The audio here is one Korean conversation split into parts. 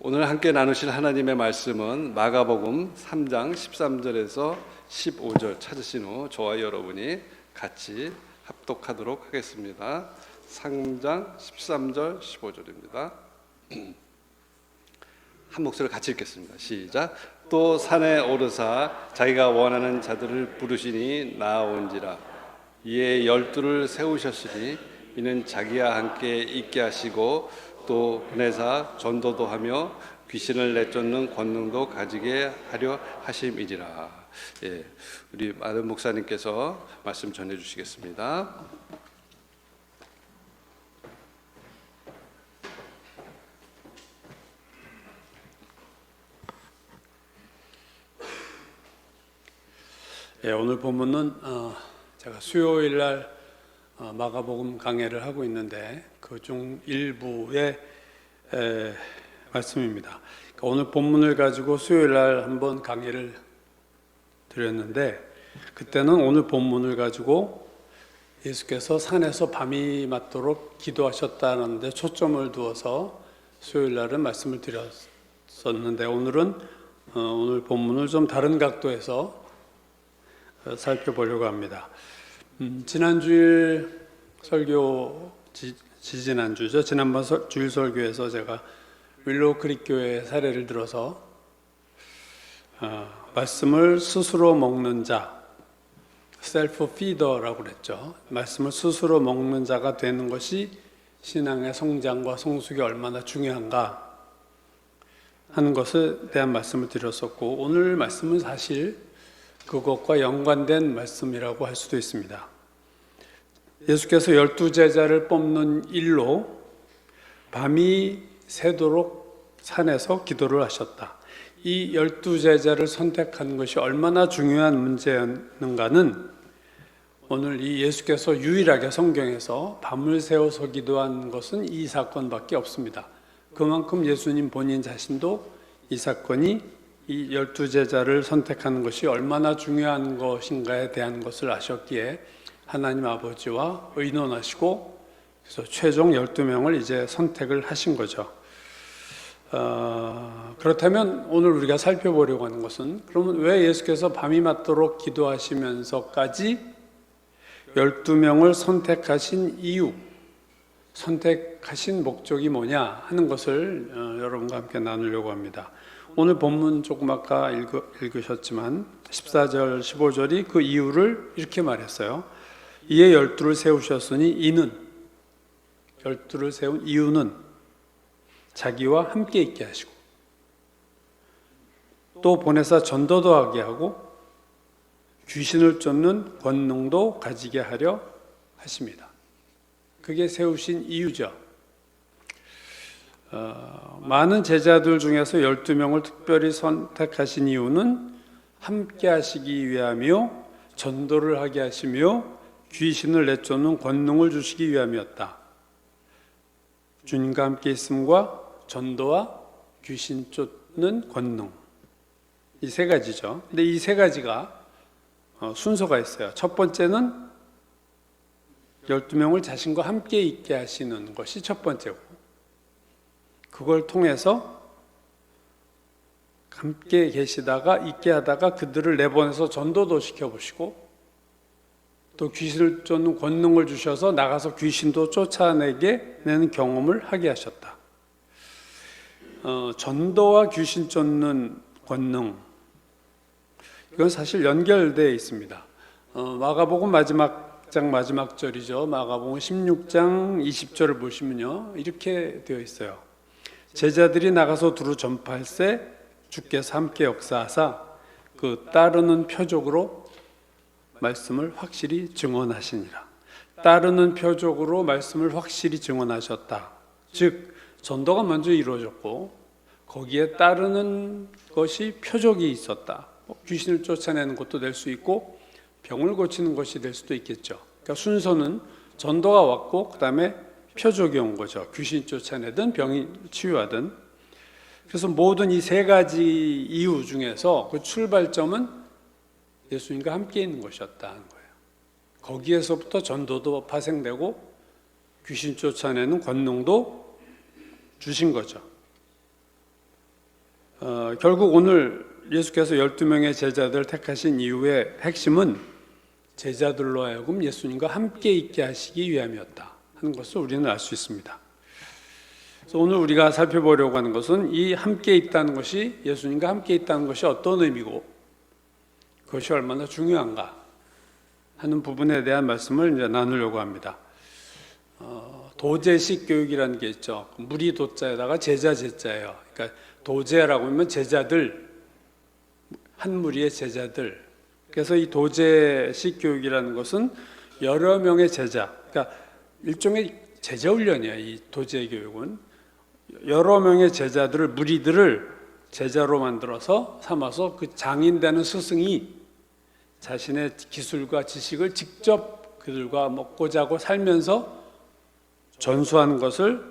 오늘 함께 나누실 하나님의 말씀은 마가복음 3장 13절에서 15절 찾으신 후 저와 여러분이 같이 합독하도록 하겠습니다. 3장 13절 15절입니다. 한 목소리를 같이 읽겠습니다. 시작. 또 산에 오르사 자기가 원하는 자들을 부르시니 나아온지라. 이에 12를 세우셨으니 이는 자기와 함께 있게 하시고 또 보내사 전도도 하며 귀신을 내쫓는 권능도 가지게 하려 하심이니라. 우리 마른 목사님께서 말씀 전해 주시겠습니다. 오늘 본문은 제가 수요일 날 마가복음 강해를 하고 있는데 그중 일부의 말씀입니다. 그러니까 오늘 본문을 가지고 수요일 날 한번 강의를 드렸는데 그때는 오늘 본문을 가지고 예수께서 산에서 밤이 맞도록 기도하셨다는 데 초점을 두어서 수요일 날은 말씀을 드렸었는데 오늘은 오늘 본문을 좀 다른 각도에서 살펴보려고 합니다. 지난주일 설교, 지난주죠. 지난번 주일 설교에서 제가 윌로우 크릭 교회 사례를 들어서 말씀을 스스로 먹는 자, 셀프 피더라고 그랬죠. 말씀을 스스로 먹는 자가 되는 것이 신앙의 성장과 성숙이 얼마나 중요한가 하는 것에 대한 말씀을 드렸었고 오늘 말씀은 사실 그것과 연관된 말씀이라고 할 수도 있습니다. 예수께서 12제자를 뽑는 일로 밤이 새도록 산에서 기도를 하셨다. 이 12제자를 선택한 것이 얼마나 중요한 문제였는가는 오늘 이 예수께서 유일하게 성경에서 밤을 새워서 기도한 것은 이 사건밖에 없습니다. 그만큼 예수님 본인 자신도 이 사건이 이 12제자를 선택하는 것이 얼마나 중요한 것인가에 대한 것을 아셨기에 하나님 아버지와 의논하시고 그래서 최종 12명을 이제 선택을 하신 거죠. 그렇다면 오늘 우리가 살펴보려고 하는 것은 그러면 왜 예수께서 밤이 맞도록 기도하시면서까지 12명을 선택하신 이유, 선택하신 목적이 뭐냐 하는 것을 여러분과 함께 나누려고 합니다. 오늘 본문 조금 아까 읽으셨지만 14절 15절이 그 이유를 이렇게 말했어요. 이에 12를 세우셨으니 이는 12를 세운 이유는 자기와 함께 있게 하시고 또 보내사 전도도 하게 하고 귀신을 쫓는 권능도 가지게 하려 하십니다. 그게 세우신 이유죠. 많은 제자들 중에서 12명을 특별히 선택하신 이유는 함께 하시기 위함이요 전도를 하게 하시며 귀신을 내쫓는 권능을 주시기 위함이었다. 주님과 함께 있음과 전도와 귀신 쫓는 권능, 이 세 가지죠. 근데 이 세 가지가 순서가 있어요. 첫 번째는 12명을 자신과 함께 있게 하시는 것이 첫 번째고 그걸 통해서 함께 계시다가 있게 하다가 그들을 내보내서 전도도 시켜보시고 또 귀신을 쫓는 권능을 주셔서 나가서 귀신도 쫓아내게 내는 경험을 하게 하셨다. 전도와 귀신 쫓는 권능, 이건 사실 연결되어 있습니다. 마가복음 마지막 장 마지막 절이죠. 마가복음 16장 20절을 보시면요 이렇게 되어 있어요. 제자들이 나가서 두루 전파할세 주께서 함께 역사하사 그 따르는 표적으로 말씀을 확실히 증언하시니라. 따르는 표적으로 말씀을 확실히 증언하셨다. 즉 전도가 먼저 이루어졌고 거기에 따르는 것이 표적이 있었다. 귀신을 쫓아내는 것도 될 수 있고 병을 고치는 것이 될 수도 있겠죠. 그러니까 순서는 전도가 왔고 그 다음에 표적이 온 거죠. 귀신 쫓아내든 병이 치유하든. 그래서 모든 이 세 가지 이유 중에서 그 출발점은 예수님과 함께 있는 것이었다는 거예요. 거기에서부터 전도도 파생되고 귀신 쫓아내는 권능도 주신 거죠. 결국 오늘 예수께서 12명의 제자들을 택하신 이유의 핵심은 제자들로 하여금 예수님과 함께 있게 하시기 위함이었다 하는 것을 우리는 알 수 있습니다. 그래서 오늘 우리가 살펴보려고 하는 것은 이 함께 있다는 것이, 예수님과 함께 있다는 것이 어떤 의미고 그것이 얼마나 중요한가 하는 부분에 대한 말씀을 이제 나누려고 합니다. 도제식 교육이라는 게 있죠. 무리 도자에다가 제자 제자예요. 그러니까 도제라고 하면 제자들, 한 무리의 제자들. 그래서 이 도제식 교육이라는 것은 여러 명의 제자, 그러니까 일종의 제자 훈련이에요. 이 도제 교육은 여러 명의 제자들을, 무리들을 제자로 만들어서 삼아서 그 장인 되는 스승이 자신의 기술과 지식을 직접 그들과 먹고 자고 살면서 전수하는 것을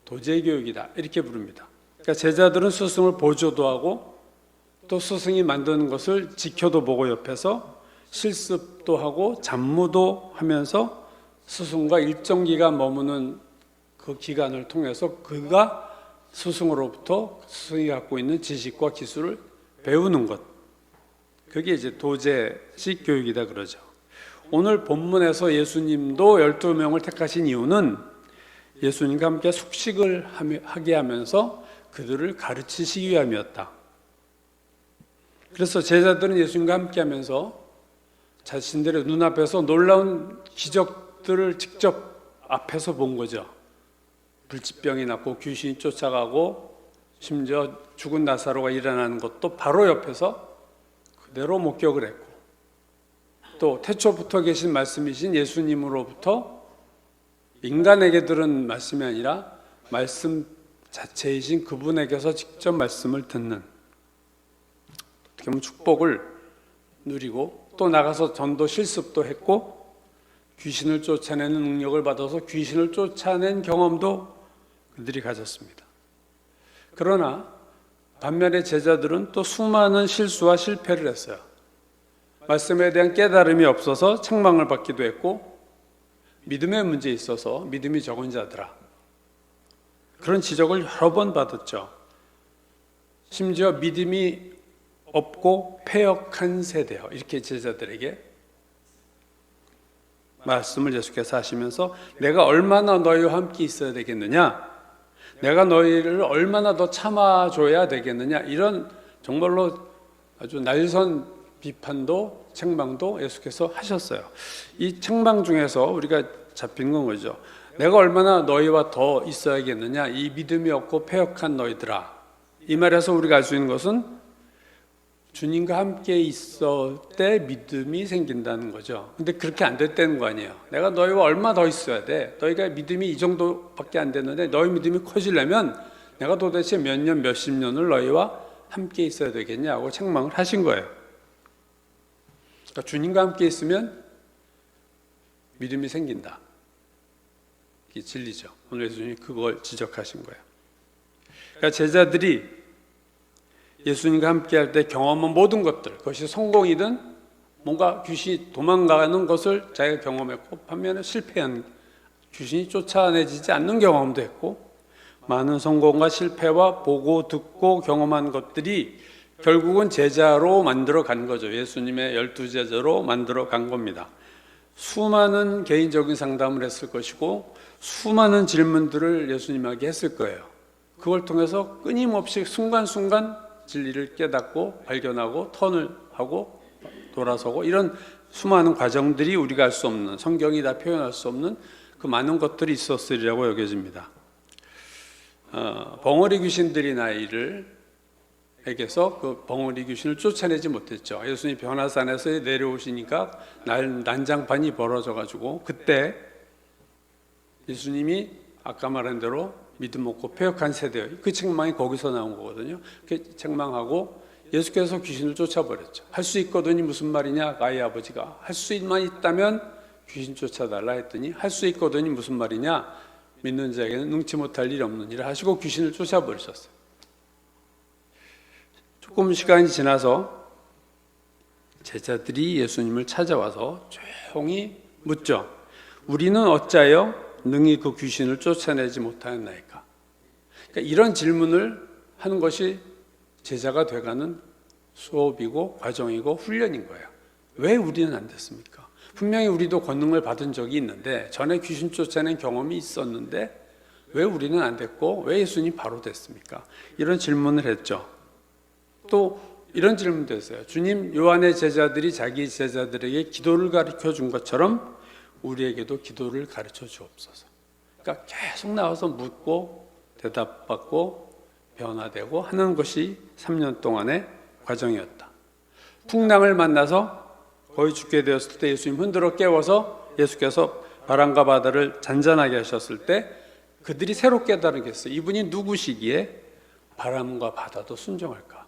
도제교육이다 이렇게 부릅니다. 그러니까 제자들은 스승을 보조도 하고 또 스승이 만드는 것을 지켜도 보고 옆에서 실습도 하고 잡무도 하면서 스승과 일정 기간 머무는 그 기간을 통해서 그가 스승으로부터 스승이 갖고 있는 지식과 기술을 배우는 것, 그게 이제 도제식 교육이다 그러죠. 오늘 본문에서 예수님도 12명을 택하신 이유는 예수님과 함께 숙식을 하게 하면서 그들을 가르치시기 위함이었다. 그래서 제자들은 예수님과 함께 하면서 자신들의 눈앞에서 놀라운 기적들을 직접 앞에서 본 거죠. 불치병이 낫고 귀신이 쫓아가고 심지어 죽은 나사로가 일어나는 것도 바로 옆에서 그대로 목격을 했고, 또 태초부터 계신 말씀이신 예수님으로부터 인간에게 들은 말씀이 아니라 말씀 자체이신 그분에게서 직접 말씀을 듣는, 어떻게 보면 축복을 누리고 또 나가서 전도 실습도 했고 귀신을 쫓아내는 능력을 받아서 귀신을 쫓아낸 경험도 그들이 가졌습니다. 그러나 반면에 제자들은 또 수많은 실수와 실패를 했어요. 말씀에 대한 깨달음이 없어서 책망을 받기도 했고 믿음의 문제에 있어서 믿음이 적은 자들아, 그런 지적을 여러 번 받았죠. 심지어 믿음이 없고 패역한 세대요, 이렇게 제자들에게 말씀을 예수께서 하시면서 내가 얼마나 너희와 함께 있어야 되겠느냐, 내가 너희를 얼마나 더 참아줘야 되겠느냐, 이런 정말로 아주 날선 비판도 책망도 예수께서 하셨어요. 이 책망 중에서 우리가 잡힌 건 거죠. 내가 얼마나 너희와 더 있어야겠느냐, 이 믿음이 없고 패역한 너희들아. 이 말에서 우리가 알 수 있는 것은 주님과 함께 있을 때 믿음이 생긴다는 거죠. 근데 그렇게 안 됐다는 거 아니에요. 내가 너희와 얼마 더 있어야 돼. 너희가 믿음이 이 정도밖에 안 됐는데 너희 믿음이 커지려면 내가 도대체 몇 년, 몇십 년을 너희와 함께 있어야 되겠냐고 책망을 하신 거예요. 그러니까 주님과 함께 있으면 믿음이 생긴다. 이게 진리죠. 오늘 예수님이 그걸 지적하신 거예요. 그러니까 제자들이 예수님과 함께 할 때 경험한 모든 것들, 그것이 성공이든 뭔가 귀신이 도망가는 것을 자기가 경험했고, 반면에 실패한, 귀신이 쫓아내지지 않는 경험도 했고, 많은 성공과 실패와 보고 듣고 경험한 것들이 결국은 제자로 만들어 간 거죠. 예수님의 12제자로 만들어 간 겁니다. 수많은 개인적인 상담을 했을 것이고 수많은 질문들을 예수님에게 했을 거예요. 그걸 통해서 끊임없이 순간순간 진리를 깨닫고 발견하고 턴을 하고 돌아서고, 이런 수많은 과정들이 우리가 알 수 없는, 성경이 다 표현할 수 없는 그 많은 것들이 있었으리라고 여겨집니다. 벙어리 귀신들이 에게서 그 벙어리 귀신을 쫓아내지 못했죠. 예수님이 변화산에서 내려오시니까 난장판이 벌어져가지고 그때 예수님이 아까 말한 대로 믿음 없고 패역한 세대예요. 그 책망이 거기서 나온 거거든요. 그 책망하고 예수께서 귀신을 쫓아버렸죠. 할 수 있거든이 무슨 말이냐? 아이 아버지가 할 수만 있다면 귀신 쫓아달라 했더니 할 수 있거든이 무슨 말이냐? 믿는 자에게는 능치 못할 일이 없는 일을 하시고 귀신을 쫓아버리셨어요. 조금 시간이 지나서 제자들이 예수님을 찾아와서 조용히 묻죠. 우리는 어찌하여 능히 그 귀신을 쫓아내지 못하였나이까? 그러니까 이런 질문을 하는 것이 제자가 돼가는 수업이고 과정이고 훈련인 거예요. 왜 우리는 안 됐습니까? 분명히 우리도 권능을 받은 적이 있는데, 전에 귀신 쫓아낸 경험이 있었는데 왜 우리는 안 됐고 왜 예수님 바로 됐습니까? 이런 질문을 했죠. 또 이런 질문도 했어요. 주님, 요한의 제자들이 자기 제자들에게 기도를 가르쳐 준 것처럼 우리에게도 기도를 가르쳐 주옵소서. 그러니까 계속 나와서 묻고 대답받고 변화되고 하는 것이 3년 동안의 과정이었다. 풍랑을 만나서 거의 죽게 되었을 때 예수님 흔들어 깨워서 예수께서 바람과 바다를 잔잔하게 하셨을 때 그들이 새로 깨달은 게 있어요. 이분이 누구시기에 바람과 바다도 순종할까?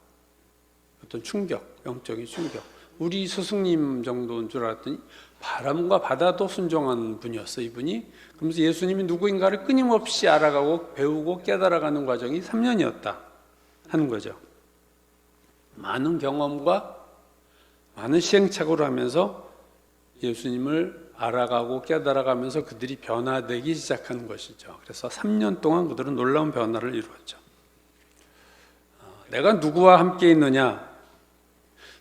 어떤 충격, 영적인 충격. 우리 스승님 정도인 줄 알았더니 바람과 바다도 순종하는 분이었어요, 이분이. 그러면서 예수님이 누구인가를 끊임없이 알아가고 배우고 깨달아가는 과정이 3년이었다 하는 거죠. 많은 경험과 많은 시행착오를 하면서 예수님을 알아가고 깨달아가면서 그들이 변화되기 시작하는 것이죠. 그래서 3년 동안 그들은 놀라운 변화를 이루었죠. 내가 누구와 함께 있느냐,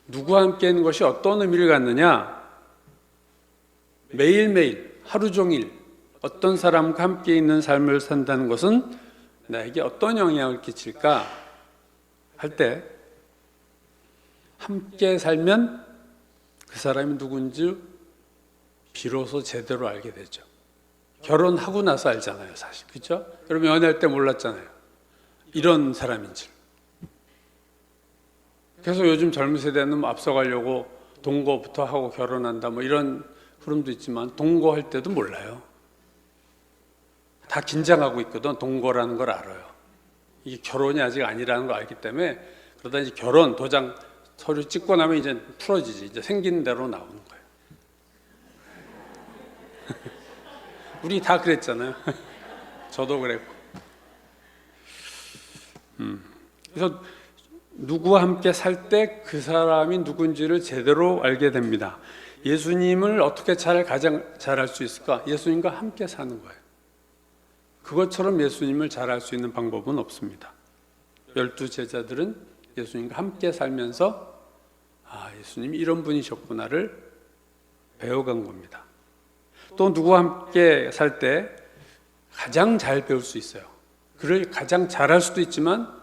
누구와 함께 있는 것이 어떤 의미를 갖느냐, 매일매일 하루 종일 어떤 사람과 함께 있는 삶을 산다는 것은 나에게 어떤 영향을 끼칠까 할 때 함께 살면 그 사람이 누군지 비로소 제대로 알게 되죠. 결혼하고 나서 알잖아요, 사실. 그렇죠? 여러분 연애할 때 몰랐잖아요. 이런 사람인 줄. 그래서 요즘 젊은 세대는 뭐 앞서가려고 동거부터 하고 결혼한다 뭐 이런 흐름도 있지만 동거할 때도 몰라요. 다 긴장하고 있거든. 동거라는 걸 알아요. 이게 결혼이 아직 아니라는 걸 알기 때문에 그러다 이제 결혼 도장 서류 찍고 나면 이제 풀어지지. 이제 생기는 대로 나오는 거예요. 우리 다 그랬잖아요. 저도 그랬고. 그래서 누구와 함께 살 때 그 사람이 누군지를 제대로 알게 됩니다. 예수님을 어떻게 가장 잘 알 수 있을까? 예수님과 함께 사는 거예요. 그것처럼 예수님을 잘 알 수 있는 방법은 없습니다. 12 제자들은 예수님과 함께 살면서 예수님이 이런 분이셨구나를 배워간 겁니다. 또 누구와 함께 살 때 가장 잘 배울 수 있어요. 그를 가장 잘할 수도 있지만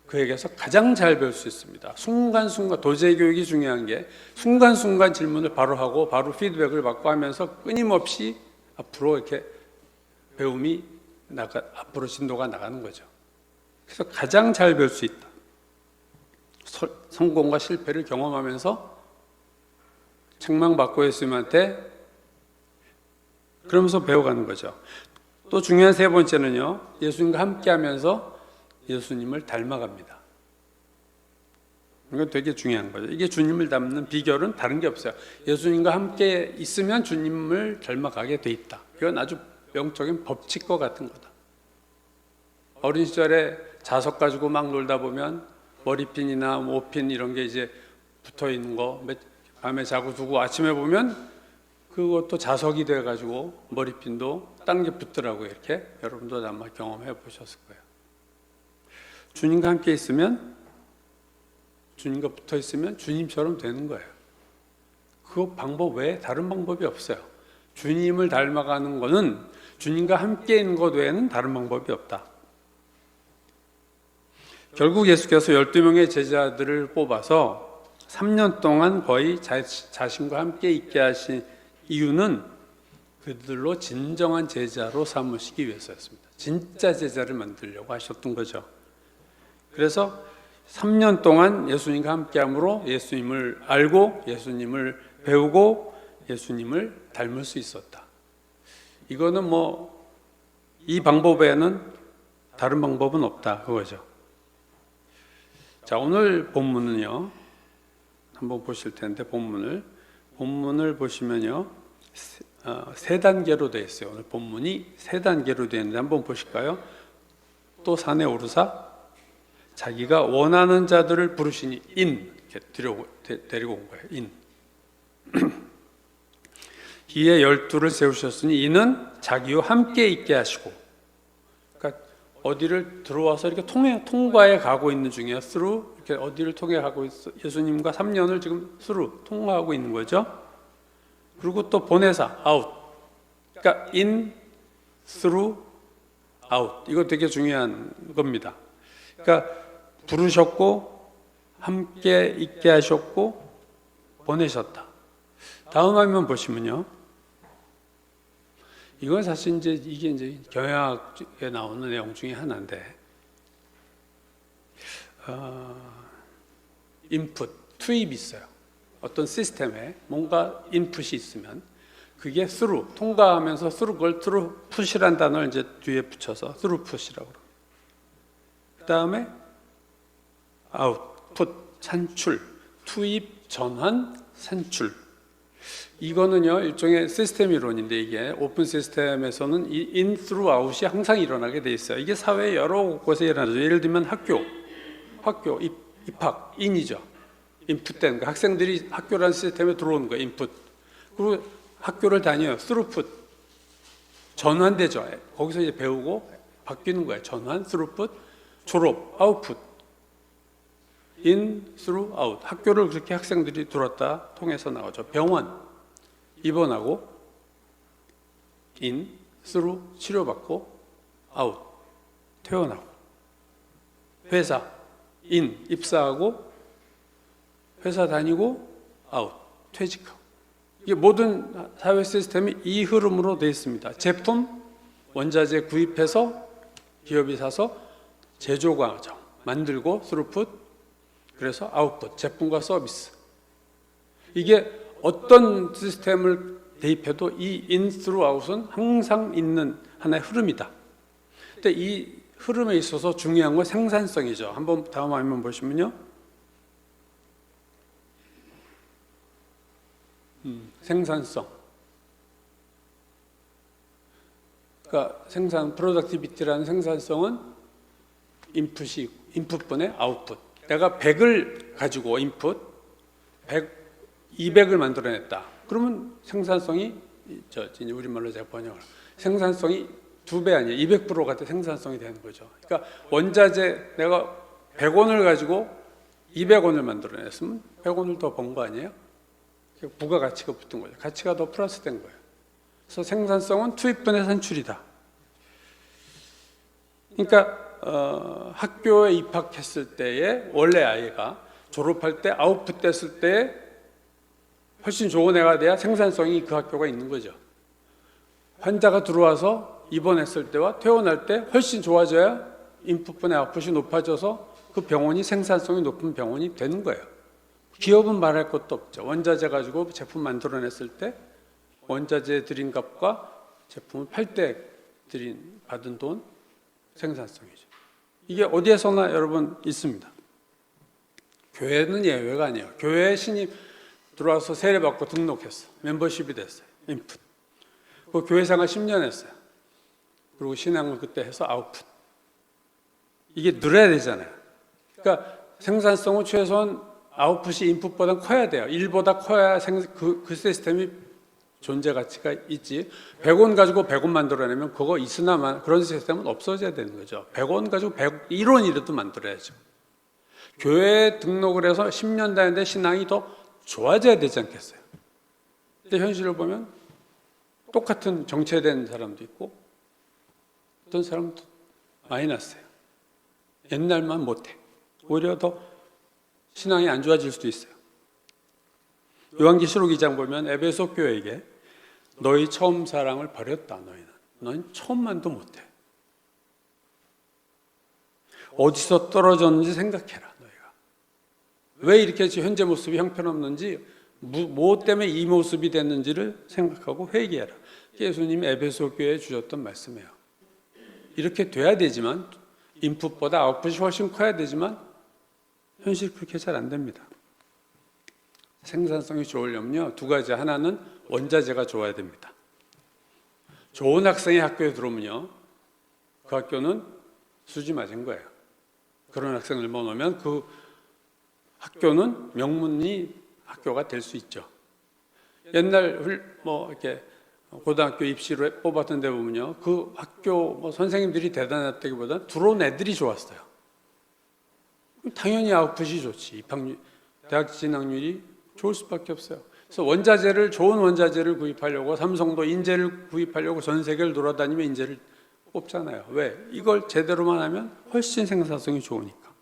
그에게서 가장 잘 배울 수 있습니다. 순간순간, 도제 교육이 중요한 게 순간순간 질문을 바로 하고 바로 피드백을 받고 하면서 끊임없이 앞으로 이렇게 배움이 앞으로 진도가 나가는 거죠. 그래서 가장 잘 배울 수 있다. 성공과 실패를 경험하면서 책망받고 예수님한테 그러면서 배워가는 거죠. 또 중요한 세 번째는요, 예수님과 함께 하면서 예수님을 닮아갑니다. 이건 되게 중요한 거죠. 이게 주님을 닮는 비결은 다른 게 없어요. 예수님과 함께 있으면 주님을 닮아가게 돼 있다. 이건 아주 영적인 법칙과 같은 거다. 어린 시절에 자석 가지고 막 놀다 보면 머리핀이나 모핀 이런 게 이제 붙어 있는 거 밤에 자고 두고 아침에 보면 그것도 자석이 돼 가지고 머리핀도 딴 게 붙더라고요. 이렇게 여러분도 아마 경험해 보셨을 거예요. 주님과 함께 있으면, 주님과 붙어 있으면 주님처럼 되는 거예요. 그 방법 외에 다른 방법이 없어요. 주님을 닮아가는 것은 주님과 함께 있는 것 외에는 다른 방법이 없다. 결국 예수께서 12명의 제자들을 뽑아서 3년 동안 거의 자신과 함께 있게 하신 이유는 그들로 진정한 제자로 삼으시기 위해서였습니다. 진짜 제자를 만들려고 하셨던 거죠. 그래서 3년 동안 예수님과 함께함으로 예수님을 알고 예수님을 배우고 예수님을 닮을 수 있었다. 이거는 이 방법 외에는 다른 방법은 없다 그거죠. 자, 오늘 본문은요, 한번 보실 텐데 본문을 보시면요, 세 단계로 되어 있어요. 오늘 본문이 세 단계로 되어 있는데 한번 보실까요? 또 산에 오르사 자기가 원하는 자들을 부르시니 이렇게 데리고 온 거예요. 이에 12를 세우셨으니 이는 자기와 함께 있게 하시고, 그러니까 어디를 들어와서 이렇게 통과해 가고 있는 중이에요. through 이렇게 어디를 통해 가고 있어. 예수님과 3년을 지금 through 통과하고 있는 거죠. 그리고 또 보내사 out. 그러니까 in, through, out. 이거 되게 중요한 겁니다. 그러니까 부르셨고 함께 있게 하셨고 보내셨다. 다음 화면 보시면요. 이건 사실 이게 이제 경영학에 나오는 내용 중에 하나인데, 인풋, 투입이 있어요. 어떤 시스템에 뭔가 인풋이 있으면 그게 through, 통과하면서 through 그걸 through put이라는 단어를 이제 뒤에 붙여서 through put이라고 그래요. 그 다음에 output, 산출, 투입, 전환, 산출. 이거는요 일종의 시스템 이론인데 이게 오픈 시스템에서는 이 in, through, out이 항상 일어나게 돼 있어요. 이게 사회 여러 곳에 일어나죠. 예를 들면 학교 입학, in이죠. 인풋된 거. 학생들이 학교라는 시스템에 들어오는 거예요. 인풋. 그리고 학교를 다녀요. throughput. 전환되죠. 거기서 이제 배우고 바뀌는 거예요. 전환, throughput, 졸업, output. in, through, out. 학교를 그렇게 학생들이 들었다 통해서 나오죠. 병원 입원하고 in, through 치료받고 out 퇴원하고 회사 in 입사하고 회사 다니고 out 퇴직하고 이게 모든 사회 시스템이 이 흐름으로 되어 있습니다. 제품 원자재 구입해서 기업이 사서 제조 과정 만들고 throughput 그래서 아웃풋, 제품과 서비스. 이게 어떤 시스템을 대입해도 이 in, through, out은 항상 있는 하나의 흐름이다. 근데 이 흐름에 있어서 중요한 건 생산성이죠. 한번 다음 화면 보시면요. 생산성. 그러니까 프로덕티비티라는 생산성은 인풋이 있고, 인풋분의 아웃풋. 내가 100을 가지고 인풋, 200을 만들어냈다. 그러면 생산성이 이제 우리말로 제가 번역을 생산성이 2배 아니에요. 200%가 생산성이 되는 거죠. 그러니까 원자재 내가 100원을 가지고 200원을 만들어냈으면 100원을 더 번 거 아니에요? 부가가치가 붙은 거죠. 가치가 더 플러스된 거예요. 그래서 생산성은 투입분의 산출이다. 그러니까 학교에 입학했을 때에 원래 아이가 졸업할 때 아웃풋 됐을 때 훨씬 좋은 애가 돼야 생산성이 그 학교가 있는 거죠. 환자가 들어와서 입원했을 때와 퇴원할 때 훨씬 좋아져야 인풋분의 아웃풋이 높아져서 그 병원이 생산성이 높은 병원이 되는 거예요. 기업은 말할 것도 없죠. 원자재 가지고 제품 만들어냈을 때 원자재 들인 값과 제품을 팔 때 받은 돈 생산성이죠. 이게 어디에서나 여러분 있습니다. 교회는 예외가 아니에요. 교회에 신입 들어와서 세례받고 등록했어. 멤버십이 됐어요. 인풋. 그 교회 생활 10년 했어요. 그리고 신앙을 그때 해서 아웃풋. 이게 늘어야 되잖아요. 그러니까 생산성은 최소한 아웃풋이 인풋보다 커야 돼요. 1보다 커야 그 시스템이 존재 가치가 있지. 100원 가지고 100원 만들어내면 그거 있으나만 그런 시스템은 없어져야 되는 거죠. 100원 가지고 101원이라도 만들어야죠. 교회에 등록을 해서 10년 다녔는데 신앙이 더 좋아져야 되지 않겠어요? 근데 현실을 보면 똑같은 정체된 사람도 있고 어떤 사람도 마이너스예요. 옛날만 못해. 오히려 더 신앙이 안 좋아질 수도 있어요. 요한계시록 2장 보면 에베소 교회에게 너희 처음 사랑을 버렸다. 너희는 처음만도 못해. 어디서 떨어졌는지 생각해라. 너희가 왜 이렇게 현재 모습이 형편없는지 뭐 때문에 이 모습이 됐는지를 생각하고 회개해라. 예수님이 에베소 교회에 주셨던 말씀이에요. 이렇게 돼야 되지만 인풋보다 아웃풋이 훨씬 커야 되지만 현실 그렇게 잘 안 됩니다. 생산성이 좋으려면요 2가지. 하나는 원자재가 좋아야 됩니다. 좋은 학생이 학교에 들어오면요 그 학교는 수지 맞은 거예요. 그런 학생을 모으면 그 학교는 명문이 학교가 될 수 있죠. 옛날 이렇게 고등학교 입시로 뽑았던 데 보면요, 그 학교 뭐 선생님들이 대단했다기보다 들어온 애들이 좋았어요. 당연히 아웃풋이 좋지. 입학률, 대학 진학률이 좋을 수밖에 없어요. 그래서 좋은 원자재를 구입하려고 삼성도 인재를 구입하려고 전 세계를 돌아다니며 인재를 뽑잖아요. 왜? 이걸 제대로만 하면 훨씬 생산성이 좋으니까.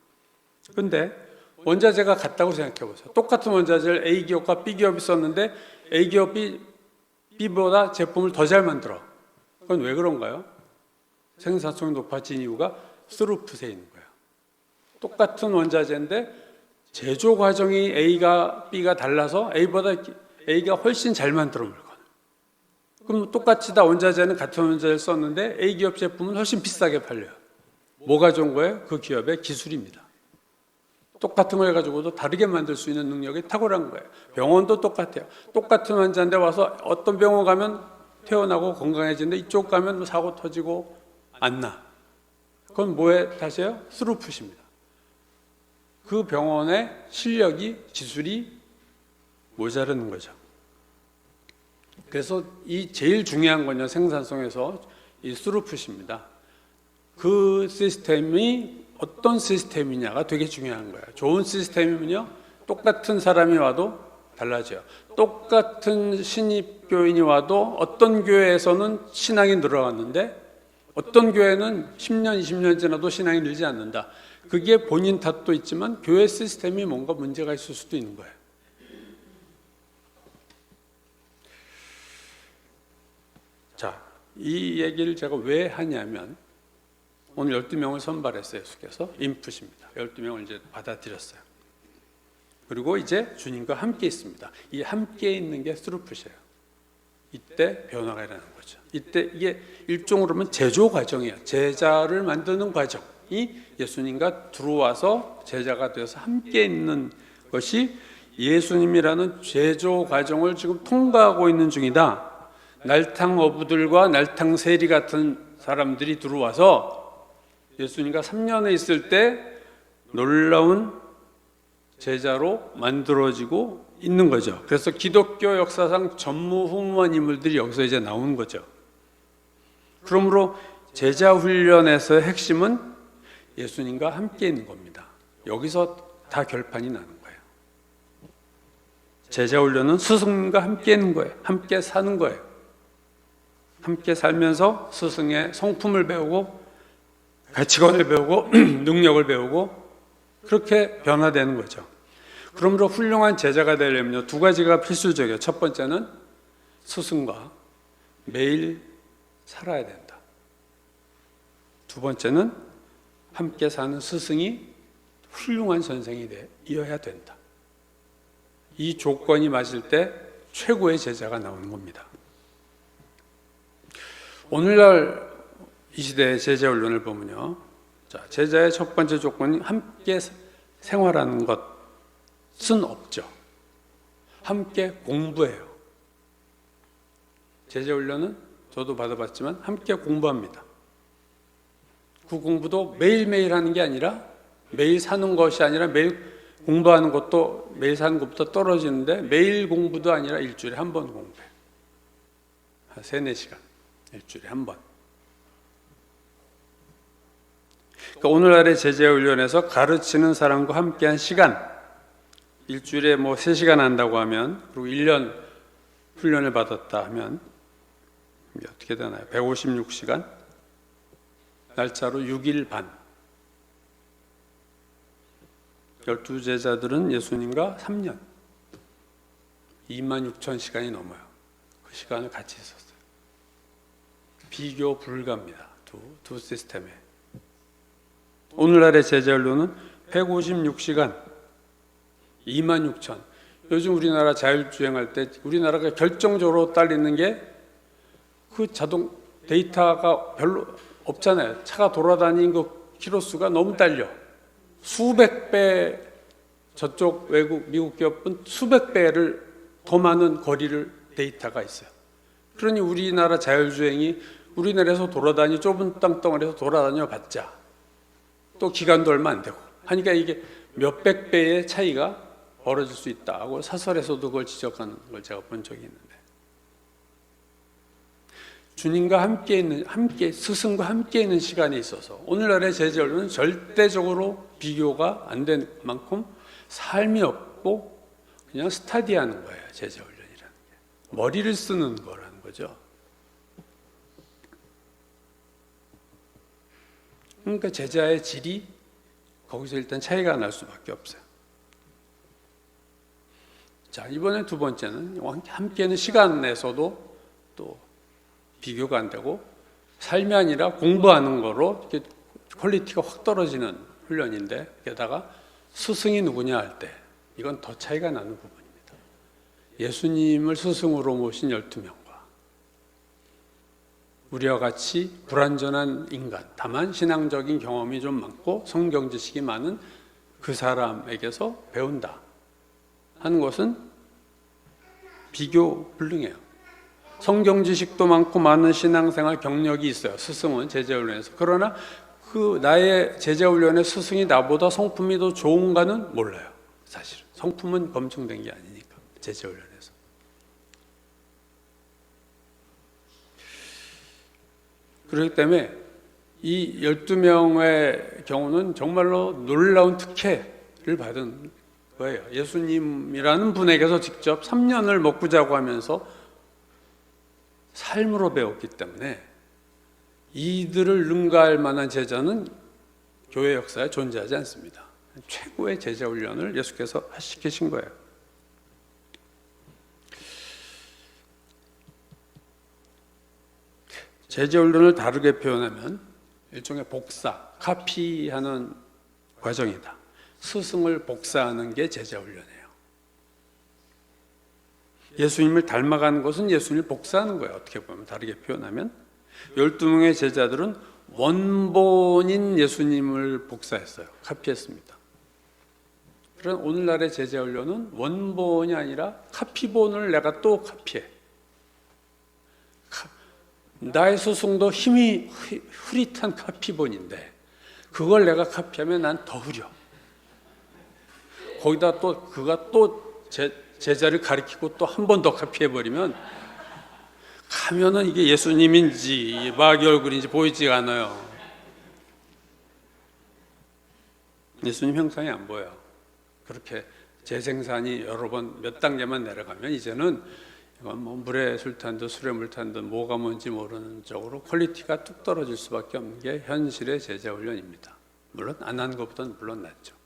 근데 원자재가 같다고 생각해 보세요. 똑같은 원자재를 A 기업과 B 기업이 썼는데 A 기업이 B보다 제품을 더 잘 만들어. 그건 왜 그런가요? 생산성이 높아진 이유가 스루풋에 있는 거예요. 똑같은 원자재인데 제조 과정이 A가 B가 달라서 A가 훨씬 잘 만들어 물건. 그럼 똑같이 다 원자재는 같은 원자재를 썼는데 A 기업 제품은 훨씬 비싸게 팔려요. 뭐가 좋은 거예요? 그 기업의 기술입니다. 똑같은 걸 가지고도 다르게 만들 수 있는 능력이 탁월한 거예요. 병원도 똑같아요. 똑같은 환자인데 와서 어떤 병원 가면 퇴원하고 건강해지는데 이쪽 가면 사고 터지고 안 나. 그건 뭐에 탓이에요? 스루풋입니다. 그 병원의 실력이, 기술이 모자라는 거죠. 그래서 이 제일 중요한 건요, 생산성에서 이 스루풋입니다. 그 시스템이 어떤 시스템이냐가 되게 중요한 거예요. 좋은 시스템이면요, 똑같은 사람이 와도 달라져요. 똑같은 신입교인이 와도 어떤 교회에서는 신앙이 늘어갔는데 어떤 교회는 10년, 20년 지나도 신앙이 늘지 않는다. 그게 본인 탓도 있지만 교회 시스템이 뭔가 문제가 있을 수도 있는 거예요. 자, 이 얘기를 제가 왜 하냐면 오늘 12명을 선발했어요. 예수께서 인풋입니다. 12명을 이제 받아들였어요. 그리고 이제 주님과 함께 있습니다. 이 함께 있는 게 스루풋이에요. 이때 변화가 일어나는 거죠. 이때 이게 일종으로 보면 제조 과정이에요. 제자를 만드는 과정이 예수님과 들어와서 제자가 되어서 함께 있는 것이 예수님이라는 제조 과정을 지금 통과하고 있는 중이다. 날탕 어부들과 날탕 세리 같은 사람들이 들어와서 예수님과 3년에 있을 때 놀라운 제자로 만들어지고 있는 거죠. 그래서 기독교 역사상 전무후무한 인물들이 여기서 이제 나오는 거죠. 그러므로 제자 훈련에서의 핵심은 예수님과 함께 있는 겁니다. 여기서 다 결판이 나는 거예요. 제자 훈련은 스승님과 함께 있는 거예요. 함께 사는 거예요. 함께 살면서 스승의 성품을 배우고 가치관을 배우고 능력을 배우고 그렇게 변화되는 거죠. 그러므로 훌륭한 제자가 되려면 두 가지가 필수적이에요. 첫 번째는 스승과 매일 살아야 된다. 두 번째는 함께 사는 스승이 훌륭한 선생이 되어야 된다. 이 조건이 맞을 때 최고의 제자가 나오는 겁니다. 오늘날 이 시대의 제자 훈련을 보면요, 자, 제자의 첫 번째 조건이 함께 생활하는 것은 없죠. 함께 공부해요. 제자 훈련은 저도 받아봤지만 함께 공부합니다. 그 공부도 매일매일 하는 게 아니라 매일 사는 것이 아니라 매일 공부하는 것도 매일 사는 것부터 떨어지는데 매일 공부도 아니라 일주일에 한 번 공부해요. 한 3-4시간 일주일에 한 번. 그러니까 오늘날의 제자훈련에서 가르치는 사람과 함께한 시간, 일주일에 뭐 3시간 한다고 하면, 그리고 1년 훈련을 받았다 하면 어떻게 되나요? 156시간, 날짜로 6일 반. 12제자들은 예수님과 3년, 26,000시간이 넘어요. 그 시간을 같이 있었어요. 비교 불가입니다. 두 시스템에. 오늘날의 제자훈련은 156시간, 26,000. 요즘 우리나라 자율주행할 때 우리나라가 결정적으로 딸리는 게 그 자동 데이터가 별로 없잖아요. 차가 돌아다니는 그 키로수가 너무 딸려. 수백 배, 저쪽 외국 미국 기업은 수백 배를 더 많은 거리를 데이터가 있어요. 그러니 우리나라 자율주행이 우리나라에서 좁은 땅덩어리에서 돌아다녀 봤자 또 기간도 얼마 안 되고 하니까 이게 몇백 배의 차이가 벌어질 수 있다고 사설에서도 그걸 지적하는 걸 제가 본 적이 있는데, 주님과 함께 스승과 함께 있는 시간이 있어서 오늘날의 제자훈련은 절대적으로 비교가 안 될 만큼 삶이 없고 그냥 스타디하는 거예요. 제자훈련이라는 게 머리를 쓰는 거라는 거죠. 그러니까 제자의 질이 거기서 일단 차이가 날 수밖에 없어요. 자, 이번에 두 번째는 함께하는 시간 내에서도 또 비교가 안 되고 삶이 아니라 공부하는 거로 이렇게 퀄리티가 확 떨어지는 훈련인데, 게다가 스승이 누구냐 할 때 이건 더 차이가 나는 부분입니다. 예수님을 스승으로 모신 12명과 우리와 같이 불완전한 인간, 다만 신앙적인 경험이 좀 많고 성경 지식이 많은 그 사람에게서 배운다 하는 것은 비교 불능해요. 성경 지식도 많고 많은 신앙생활 경력이 있어요. 스승은 제자훈련에서. 그러나 그 나의 제자훈련의 스승이 나보다 성품이 더 좋은가는 몰라요. 사실은 성품은 검증된 게 아니니까 제자훈련에서. 그렇기 때문에 이 12명의 경우는 정말로 놀라운 특혜를 받은 거예요. 예수님이라는 분에게서 직접 3년을 먹고 자고 하면서 삶으로 배웠기 때문에 이들을 능가할 만한 제자는 교회 역사에 존재하지 않습니다. 최고의 제자 훈련을 예수께서 시키신 거예요. 제자 훈련을 다르게 표현하면 일종의 복사, 카피하는 과정이다. 스승을 복사하는 게 제자 훈련이에요. 예수님을 닮아가는 것은 예수님을 복사하는 거예요. 어떻게 보면 다르게 표현하면 12명의 제자들은 원본인 예수님을 복사했어요. 카피했습니다. 그런 오늘날의 제자 훈련은 원본이 아니라 카피본을 내가 또 카피해. 나의 스승도 힘이 흐릿한 카피본인데 그걸 내가 카피하면 난 더 흐려. 거기다 또 그가 또 제자를 가리키고 또 한 번 더 카피해버리면 가면은 이게 예수님인지 마귀 얼굴인지 보이지가 않아요. 예수님 형상이 안 보여요. 그렇게 재생산이 여러 번 몇 단계만 내려가면 이제는 이건 뭐 물에 술 탄 듯 술에 물 탄 듯 뭐가 뭔지 모르는 쪽으로 퀄리티가 뚝 떨어질 수밖에 없는 게 현실의 제자 훈련입니다. 물론 안 한 것보다는 물론 낫죠.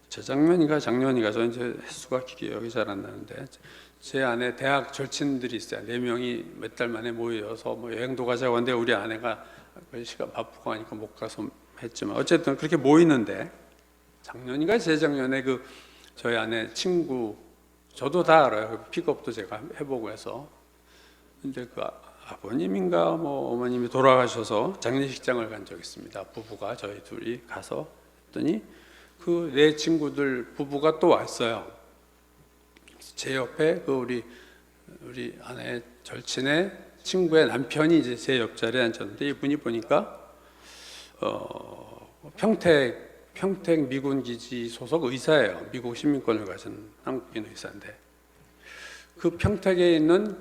재작년인가 작년인가 저는 이제 횟수가 기억이 잘 안 나는데 제 아내 대학 절친들이 있어요. 4명이 몇 달 만에 모여서 뭐 여행도 가자고 하는데 우리 아내가 시간 바쁘고 하니까 못 가서 했지만 어쨌든 그렇게 모이는데 작년인가 재작년에 그 저희 아내 친구 저도 다 알아요. 픽업도 제가 해보고 해서 근데 그 아버님인가 뭐 어머님이 돌아가셔서 장례식장을 간 적이 있습니다. 부부가 저희 둘이 가서 했더니 그 내 친구들 부부가 또 왔어요. 제 옆에 그 우리 아내 절친의 친구의 남편이 이제 제 옆자리에 앉았는데 이분이 보니까 평택 미군 기지 소속 의사예요. 미국 시민권을 가진 한국인 의사인데 그 평택에 있는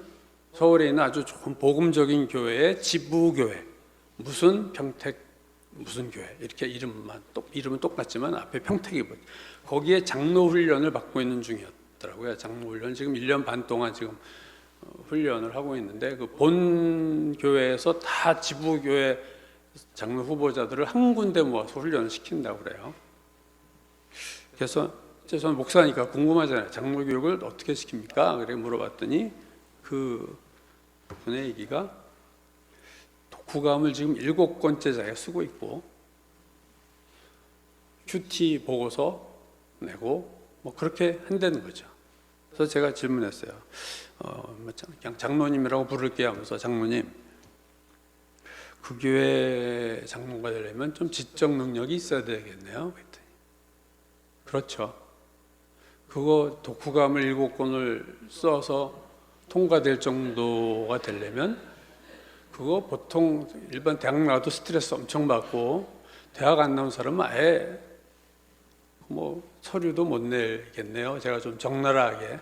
서울에 있는 아주 좋은 복음적인 교회의 지부교회 무슨 평택 무슨 교회 이렇게 이름은 똑같지만 앞에 평택이 뭐 거기에 장로 훈련을 받고 있는 중이었더라고요. 장로 훈련 지금 1년 반 동안 지금 훈련을 하고 있는데 그 본 교회에서 다 지부교회 장로 후보자들을 한 군데 모아서 훈련을 시킨다고 그래요. 그래서 저는 목사니까 궁금하잖아요. 장로 교육을 어떻게 시킵니까? 그래 물어봤더니 그 분의 얘기가 독후감을 지금 7권째 자기가 쓰고 있고 큐티 보고서 내고 뭐 그렇게 한다는 거죠. 그래서 제가 질문했어요. 그냥 장로님이라고 부를게요 하면서 장로님 그 교회 장로가 되려면 좀 지적 능력이 있어야 되겠네요. 그랬더니 그렇죠. 그거 독후감을 7권을 써서 통과될 정도가 되려면 그거 보통 일반 대학 나와도 스트레스 엄청 받고 대학 안 나온 사람은 아예 뭐 서류도 못 내겠네요. 제가 좀 적나라하게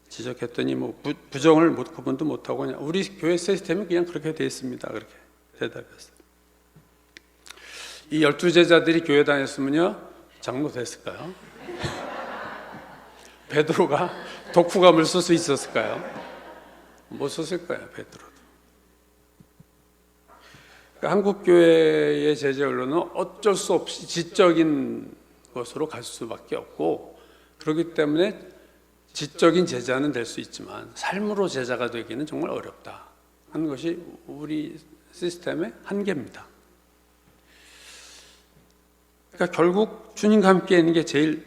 지적했더니 뭐 부정을 그분도 못하고 그냥 우리 교회 시스템이 그냥 그렇게 되어 있습니다. 그렇게 대답했어요. 이 12제자들이 교회 다녔으면요 장로 됐을까요? 베드로가 독후감을 쓸 수 있었을까요? 못 썼을 거예요, 베드로도. 그러니까 한국 교회의 제재 언론은 어쩔 수 없이 지적인 것으로 갈 수밖에 없고, 그렇기 때문에 지적인 제자는 될 수 있지만 삶으로 제자가 되기는 정말 어렵다 하는 것이 우리 시스템의 한계입니다. 그러니까 결국 주님과 함께 있는 게 제일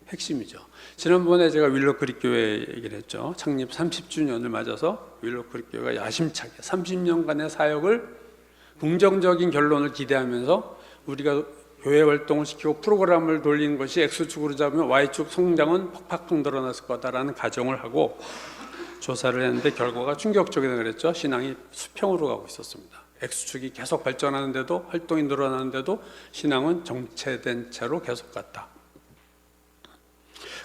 핵심이죠. 지난번에 제가 윌로크릭 교회 얘기를 했죠. 창립 30주년을 맞아서 윌로크릭 교회가 야심차게 30년간의 사역을 긍정적인 결론을 기대하면서 우리가 교회 활동을 시키고 프로그램을 돌리는 것이 X축으로 잡으면 Y축 성장은 팍팍 늘어났을 거다라는 가정을 하고 조사를 했는데 결과가 충격적이다 그랬죠. 신앙이 수평으로 가고 있었습니다. X축이 계속 발전하는데도 활동이 늘어나는데도 신앙은 정체된 채로 계속 갔다.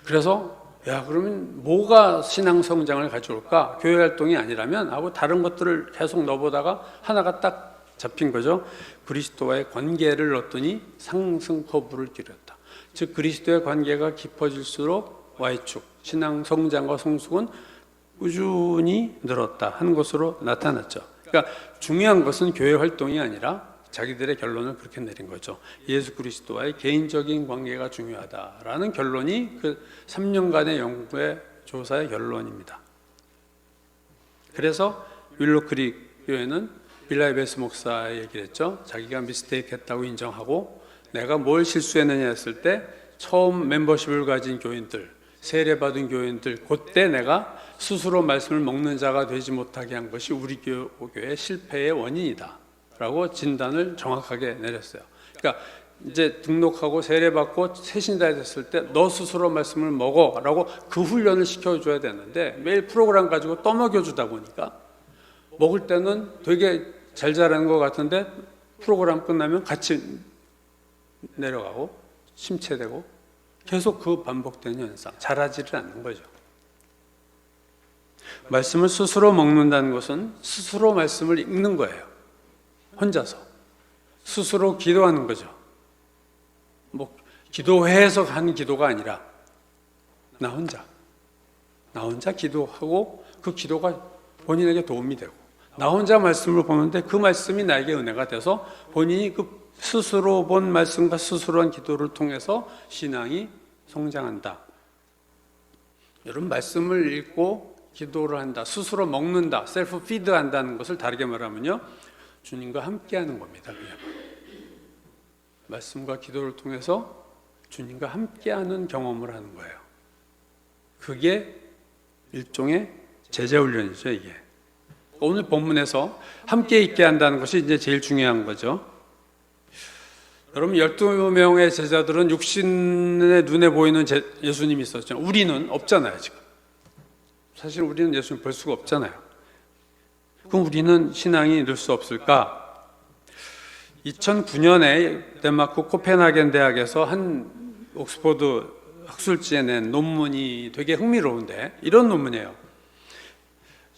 그래서 그러면 뭐가 신앙 성장을 가져올까? 교회 활동이 아니라면 하고 다른 것들을 계속 넣어보다가 하나가 딱 잡힌 거죠. 그리스도와의 관계를 넣었더니 상승 커브를 그렸다. 즉 그리스도의 관계가 깊어질수록 Y축 신앙 성장과 성숙은 꾸준히 늘었다 하는 것으로 나타났죠. 그러니까 중요한 것은 교회 활동이 아니라 자기들의 결론을 그렇게 내린 거죠. 예수 그리스도와의 개인적인 관계가 중요하다라는 결론이 그 3년간의 연구의 조사의 결론입니다. 그래서 윌로크릭 교회는 빌라이베스 목사 얘기를 했죠. 자기가 미스테이크 했다고 인정하고 내가 뭘 실수했느냐 했을 때 처음 멤버십을 가진 교인들, 세례받은 교인들, 그때 내가 스스로 말씀을 먹는 자가 되지 못하게 한 것이 우리 교회의 실패의 원인이다 라고 진단을 정확하게 내렸어요. 그러니까 이제 등록하고 세례받고 새신자 됐을 때 너 스스로 말씀을 먹어 라고 그 훈련을 시켜줘야 되는데 매일 프로그램 가지고 떠먹여주다 보니까 먹을 때는 되게 잘 자라는 것 같은데 프로그램 끝나면 같이 내려가고 침체되고 계속 그 반복되는 현상, 자라지를 않는 거죠. 말씀을 스스로 먹는다는 것은 스스로 말씀을 읽는 거예요. 혼자서 스스로 기도하는 거죠. 뭐 기도해서 하는 기도가 아니라 나 혼자 기도하고 그 기도가 본인에게 도움이 되고 나 혼자 말씀을 보는데 그 말씀이 나에게 은혜가 돼서 본인이 그 스스로 본 말씀과 스스로 한 기도를 통해서 신앙이 성장한다. 여러분 말씀을 읽고 기도를 한다, 스스로 먹는다, 셀프 피드 한다는 것을 다르게 말하면요 주님과 함께하는 겁니다. 그냥 말씀과 기도를 통해서 주님과 함께하는 경험을 하는 거예요. 그게 일종의 제자훈련이죠. 이게 오늘 본문에서 함께 있게 한다는 것이 이제 제일 중요한 거죠. 여러분 12명의 제자들은 육신의 눈에 보이는 예수님이 있었죠. 우리는 없잖아요. 지금 사실 우리는 예수님 볼 수가 없잖아요. 그럼 우리는 신앙이 늘 수 없을까? 2009년에 덴마크 코펜하겐 대학에서 한 옥스퍼드 학술지에 낸 논문이 되게 흥미로운데 이런 논문이에요.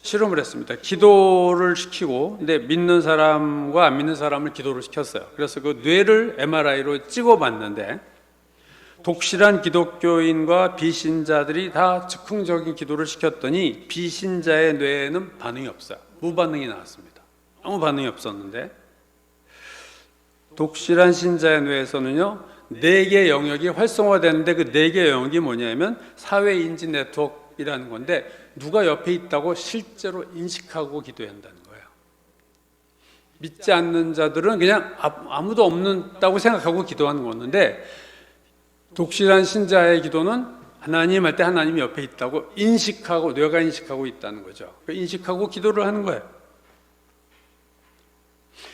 실험을 했습니다. 기도를 시키고 근데 믿는 사람과 안 믿는 사람을 기도를 시켰어요. 그래서 그 뇌를 MRI로 찍어봤는데 독실한 기독교인과 비신자들이 다 즉흥적인 기도를 시켰더니 비신자의 뇌에는 반응이 없어요. 무반응이 나왔습니다. 아무 반응이 없었는데 독실한 신자의 뇌에서는요 4개 영역이 활성화되는데 그 4개 영역이 뭐냐면 사회인지 네트워크이라는 건데 누가 옆에 있다고 실제로 인식하고 기도해야 한다는 거예요. 믿지 않는 자들은 그냥 아무도 없다고 생각하고 기도하는 거였는데 독실한 신자의 기도는 하나님 할 때 하나님이 옆에 있다고 인식하고 뇌가 인식하고 있다는 거죠. 인식하고 기도를 하는 거예요.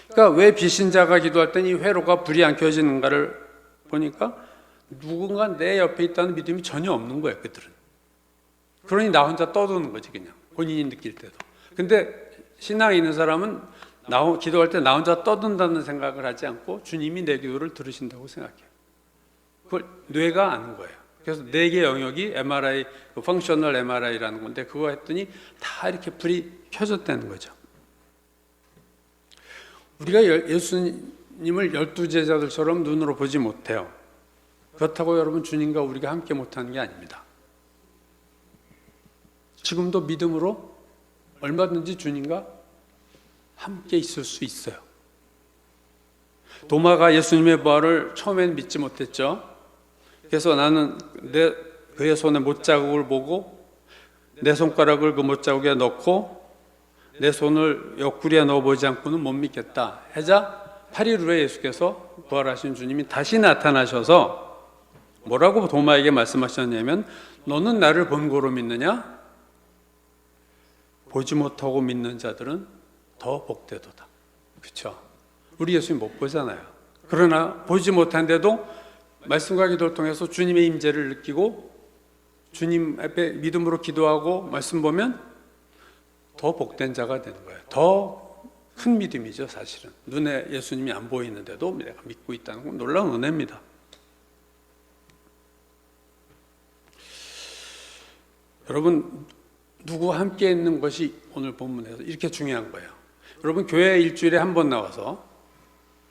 그러니까 왜 비신자가 기도할 때 이 회로가 불이 안 켜지는가를 보니까 누군가 내 옆에 있다는 믿음이 전혀 없는 거예요. 그들은. 그러니 나 혼자 떠드는 거지 그냥 본인이 느낄 때도. 근데 신앙이 있는 사람은 기도할 때 나 혼자 떠든다는 생각을 하지 않고 주님이 내 기도를 들으신다고 생각해요. 그걸 뇌가 아는 거예요. 그래서 4개 영역이 MRI, 펑셔널 MRI라는 건데 그거 했더니 다 이렇게 불이 켜졌다는 거죠. 우리가 예수님을 12제자들처럼 눈으로 보지 못해요. 그렇다고 여러분 주님과 우리가 함께 못하는 게 아닙니다. 지금도 믿음으로 얼마든지 주님과 함께 있을 수 있어요. 도마가 예수님의 부활을 처음엔 믿지 못했죠. 그래서 나는 그의 손에 못자국을 보고 내 손가락을 그 못자국에 넣고 내 손을 옆구리에 넣어보지 않고는 못 믿겠다 하자 8일 후에 예수께서 부활하신 주님이 다시 나타나셔서 뭐라고 도마에게 말씀하셨냐면 너는 나를 본고로 믿느냐? 보지 못하고 믿는 자들은 더 복되도다. 그렇죠? 우리 예수님 못 보잖아요. 그러나 보지 못한데도 말씀과 기도를 통해서 주님의 임재를 느끼고 주님 앞에 믿음으로 기도하고 말씀 보면 더 복된 자가 되는 거예요. 더 큰 믿음이죠, 사실은. 눈에 예수님이 안 보이는데도 내가 믿고 있다는 건 놀라운 은혜입니다. 여러분, 누구와 함께 있는 것이 오늘 본문에서 이렇게 중요한 거예요. 여러분, 교회 일주일에 한 번 나와서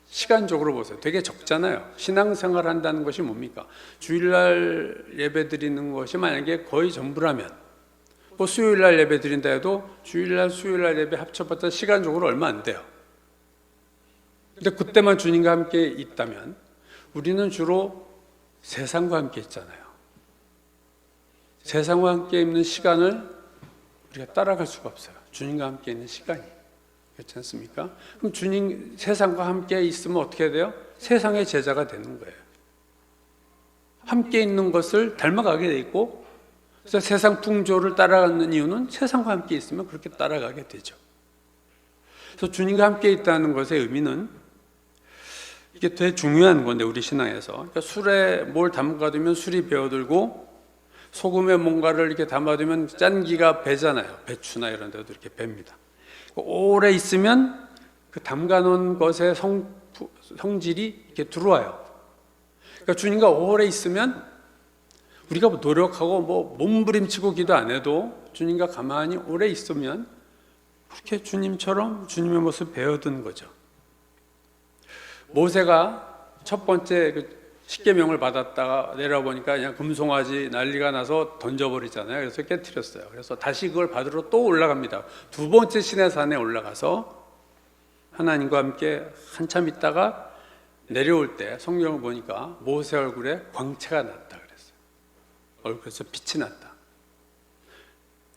시간적으로 보세요. 되게 적잖아요. 신앙생활 한다는 것이 뭡니까? 주일날 예배 드리는 것이 만약에 거의 전부라면 뭐 수요일날 예배 드린다 해도 주일날 수요일날 예배 합쳐봤자 시간적으로 얼마 안 돼요. 근데 그때만 주님과 함께 있다면 우리는 주로 세상과 함께 있잖아요. 세상과 함께 있는 시간을 우리가 따라갈 수가 없어요. 주님과 함께 있는 시간이. 그렇지 않습니까? 그럼 주님 세상과 함께 있으면 어떻게 돼요? 세상의 제자가 되는 거예요. 함께 있는 것을 닮아가게 돼 있고 그래서 세상 풍조를 따라가는 이유는 세상과 함께 있으면 그렇게 따라가게 되죠. 그래서 주님과 함께 있다는 것의 의미는 이게 되게 중요한 건데 우리 신앙에서 그러니까 술에 뭘 담가두면 술이 배어들고 소금에 뭔가를 이렇게 담아두면 짠기가 배잖아요. 배추나 이런 데도 이렇게 뵱니다. 오래 있으면 그 담가놓은 것의 성질이 이렇게 들어와요. 그러니까 주님과 오래 있으면 우리가 노력하고 뭐 몸부림치고 기도 안 해도 주님과 가만히 오래 있으면 그렇게 주님처럼 주님의 모습 배어든 거죠. 모세가 첫 번째 그 십계명을 받았다가 내려보니까 그냥 금송아지 난리가 나서 던져버리잖아요. 그래서 깨트렸어요. 그래서 다시 그걸 받으러 또 올라갑니다. 두 번째 시내산에 올라가서 하나님과 함께 한참 있다가 내려올 때 성경을 보니까 모세 얼굴에 광채가 났다 그랬어요. 얼굴에서 빛이 났다.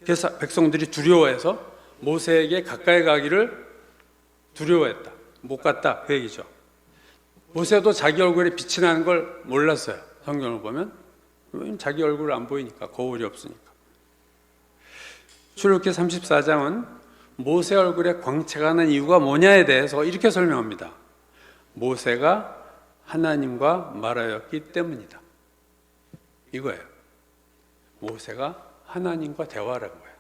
그래서 백성들이 두려워해서 모세에게 가까이 가기를 두려워했다. 못 갔다 그 얘기죠. 모세도 자기 얼굴에 빛이 나는 걸 몰랐어요. 성경을 보면 자기 얼굴 안 보이니까 거울이 없으니까. 출애굽기 34장은 모세 얼굴에 광채가 나는 이유가 뭐냐에 대해서 이렇게 설명합니다. 모세가 하나님과 말하였기 때문이다. 이거예요. 모세가 하나님과 대화를 한 거예요.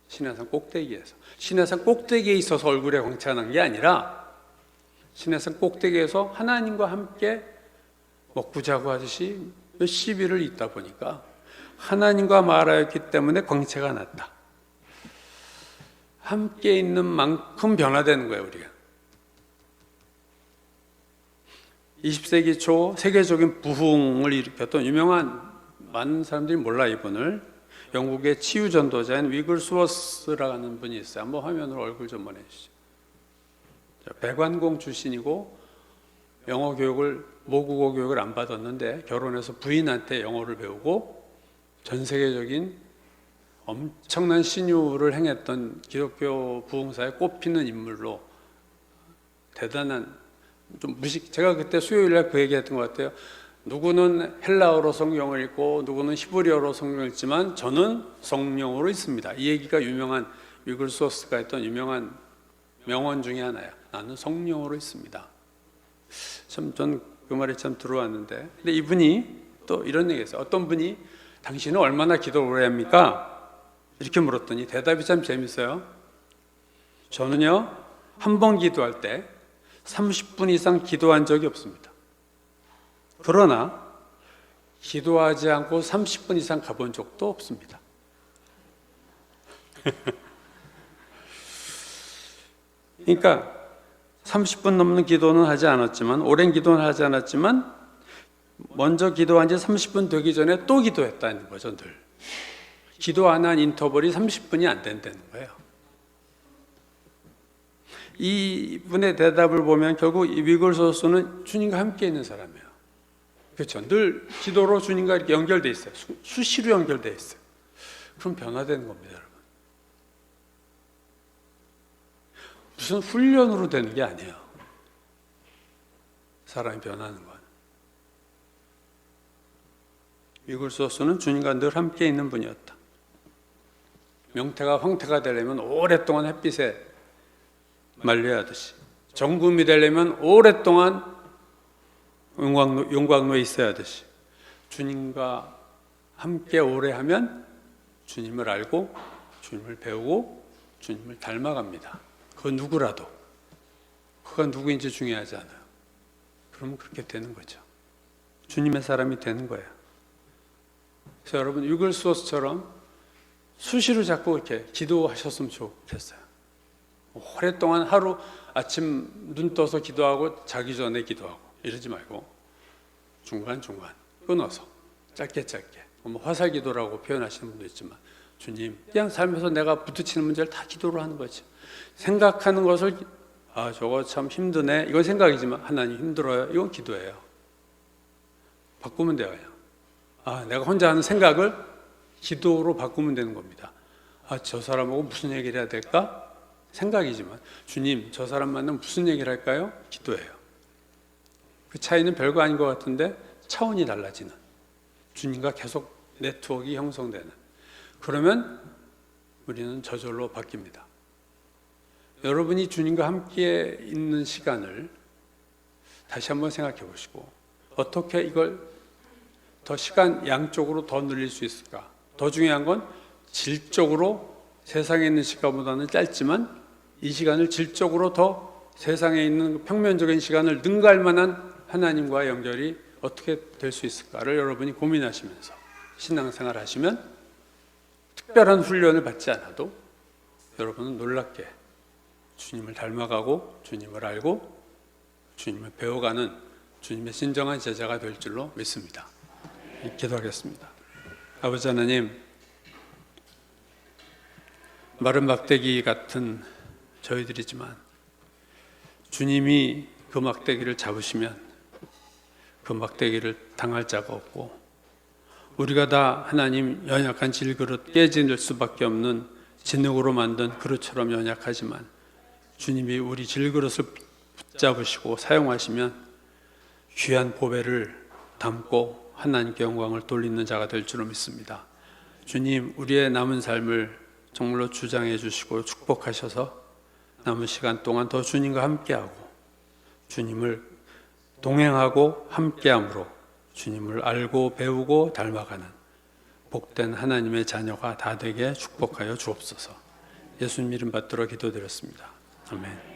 시내산 꼭대기에서. 시내산 꼭대기에 있어서 얼굴에 광채가 난 게 아니라 시내산 꼭대기에서 하나님과 함께 먹고 자고 하듯이 몇십 일을 있다 보니까 하나님과 말하였기 때문에 광채가 났다. 함께 있는 만큼 변화되는 거예요, 우리가. 20세기 초 세계적인 부흥을 일으켰던 유명한 많은 사람들이 몰라 이분을 영국의 치유 전도자인 위글스워스라는 분이 있어요. 한번 화면으로 얼굴 좀 보내주시죠. 배관공 출신이고 영어 교육을 모국어 교육을 안 받았는데 결혼해서 부인한테 영어를 배우고 전 세계적인 엄청난 신유를 행했던 기독교 부흥사에 꼽히는 인물로 대단한 좀 제가 그때 수요일에 그 얘기했던 것 같아요. 누구는 헬라어로 성경을 읽고 누구는 히브리어로 성경을 읽지만 저는 성령으로 읽습니다. 이 얘기가 유명한 위글스워스가 했던 유명한 명언 중에 하나예요. 나는 성령으로 읽습니다. 참 전 그 말이 참 들어왔는데 근데 이분이 또 이런 얘기했어요. 어떤 분이 당신은 얼마나 기도를 오래 합니까? 이렇게 물었더니 대답이 참 재밌어요. 저는요 한 번 기도할 때 30분 이상 기도한 적이 없습니다. 그러나 기도하지 않고 30분 이상 가본 적도 없습니다. 그러니까 30분 넘는 기도는 하지 않았지만, 오랜 기도는 하지 않았지만 먼저 기도한 지 30분 되기 전에 또 기도했다는 거죠. 늘 기도 안 한 인터벌이 30분이 안 된다는 거예요. 이분의 대답을 보면 결국 이 위글소스는 주님과 함께 있는 사람이에요. 그렇죠. 늘 기도로 주님과 이렇게 연결돼 있어요. 수시로 연결돼 있어요. 그럼 변화되는 겁니다, 여러분. 무슨 훈련으로 되는 게 아니에요. 사람이 변하는 건. 위글소스는 주님과 늘 함께 있는 분이었다. 명태가 황태가 되려면 오랫동안 햇빛에 말려야 하듯이, 정금이 되려면 오랫동안 용광로에 있어야 하듯이, 주님과 함께 오래 하면 주님을 알고 주님을 배우고 주님을 닮아갑니다. 그 누구라도, 그가 누구인지 중요하지 않아요. 그러면 그렇게 되는 거죠. 주님의 사람이 되는 거예요. 그래서 여러분, 위글소스처럼 수시로 자꾸 이렇게 기도하셨으면 좋겠어요. 오랫동안 하루 아침 눈 떠서 기도하고 자기 전에 기도하고 이러지 말고 중간중간 끊어서 짧게 뭐 화살 기도라고 표현하시는 분도 있지만, 주님, 그냥 살면서 내가 부딪히는 문제를 다 기도로 하는 거죠. 생각하는 것을 저거 참 힘드네, 이건 생각이지만 하나님 힘들어요, 이건 기도예요. 바꾸면 돼요. 내가 혼자 하는 생각을 기도로 바꾸면 되는 겁니다. 저 사람하고 무슨 얘기를 해야 될까? 생각이지만, 주님, 저 사람 만나면 무슨 얘기를 할까요? 기도예요. 그 차이는 별거 아닌 것 같은데 차원이 달라지는, 주님과 계속 네트워크가 형성되는, 그러면 우리는 저절로 바뀝니다. 여러분이 주님과 함께 있는 시간을 다시 한번 생각해 보시고, 어떻게 이걸 더 시간 양쪽으로 더 늘릴 수 있을까? 더 중요한 건 질적으로 세상에 있는 시간보다는 짧지만 이 시간을 질적으로 더 세상에 있는 평면적인 시간을 능가할 만한 하나님과의 연결이 어떻게 될 수 있을까를 여러분이 고민하시면서 신앙생활 하시면, 특별한 훈련을 받지 않아도 여러분은 놀랍게 주님을 닮아가고 주님을 알고 주님을 배워가는 주님의 진정한 제자가 될 줄로 믿습니다. 기도하겠습니다. 아버지 하나님, 마른 막대기 같은 저희들이지만 주님이 그 막대기를 잡으시면 그 막대기를 당할 자가 없고, 우리가 다 하나님 연약한 질그릇, 깨질 수밖에 없는 진흙으로 만든 그릇처럼 연약하지만 주님이 우리 질그릇을 붙잡으시고 사용하시면 귀한 보배를 담고 하나님께 영광을 돌리는 자가 될 줄로 믿습니다. 주님, 우리의 남은 삶을 정말로 주장해 주시고 축복하셔서 남은 시간 동안 더 주님과 함께하고 주님을 동행하고 함께함으로 주님을 알고 배우고 닮아가는 복된 하나님의 자녀가 다 되게 축복하여 주옵소서. 예수님 이름 받들어 기도드렸습니다. 아멘.